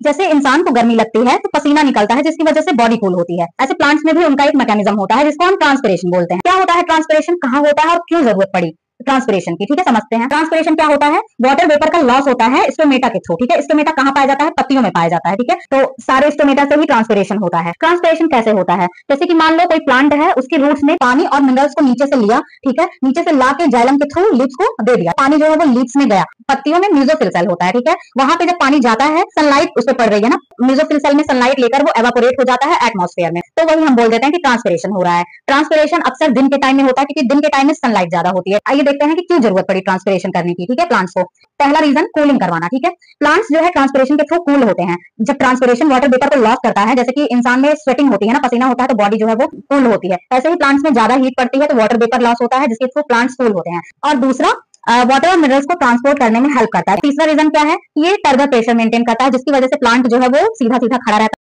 जैसे इंसान को गर्मी लगती है तो पसीना निकलता है जिसकी वजह से बॉडी कूल होती है, ऐसे प्लांट्स में भी उनका एक मैकेनिज्म होता है जिसको हम ट्रांसपिरेशन बोलते हैं। क्या होता है ट्रांसपिरेशन, कहाँ होता है और क्यों जरूरत पड़ी ट्रांसपिरेशन की, ठीक है, समझते हैं। ट्रांसपिरेशन क्या होता है, वाटर वेपर का लॉस होता है स्टोमेटा के थ्रू, ठीक है। स्टोमेटा कहाँ पाया जाता है, पत्तियों में पाया जाता है, ठीक है। तो सारे स्टोमेटा से ही ट्रांसपिरेशन होता है। ट्रांसपिरेशन कैसे होता है, जैसे कि मान लो कोई प्लांट है, उसके रूट्स ने पानी और मिनरल्स को नीचे से लिया, ठीक है, नीचे से ला के जाइलम के थ्रू लीव्स को दे दिया, पानी जो है वो लीव्स में गया। पत्तियों में म्यूजोफिल सेल होता है, ठीक है, वहां पे जब पानी जाता है, सनलाइट उस पर पड़ रही है ना, म्यूजोफिल सेल में सनलाइट लेकर वो एवापोरेट हो जाता है एटमॉस्फेयर में, तो वही हम बोल देते हैं कि ट्रांसपिरेशन हो रहा है। ट्रांसपिरेशन अक्सर दिन के टाइम में होता है क्योंकि दिन के टाइम में सनलाइट ज्यादा होती है। आइए देखते हैं कि क्यों जरूरत पड़ी ट्रांसपिरेशन करने की, ठीक है, प्लांट्स को। पहला रीजन कूलिंग करवाना, ठीक है। प्लांट्स जो है ट्रांसपिरेशन के थ्रू कूल होते हैं। जब ट्रांसपिरेशन वाटर वेपर को लॉस करता है, जैसे कि इंसान में स्वेटिंग होती है ना, पसीना होता है तो बॉडी जो है वो कूल होती है, ऐसे ही प्लांट्स में ज्यादा हीट पड़ती है तो वाटर वेपर लॉस होता है जिसके थ्रू प्लांट्स कूल होते हैं। और दूसरा वाटर और मिनरल्स को ट्रांसपोर्ट करने में हेल्प करता है। तीसरा रीजन क्या है, ये टर्गर प्रेशर मेंटेन करता है जिसकी वजह से प्लांट जो है वो सीधा सीधा खड़ा रहता है।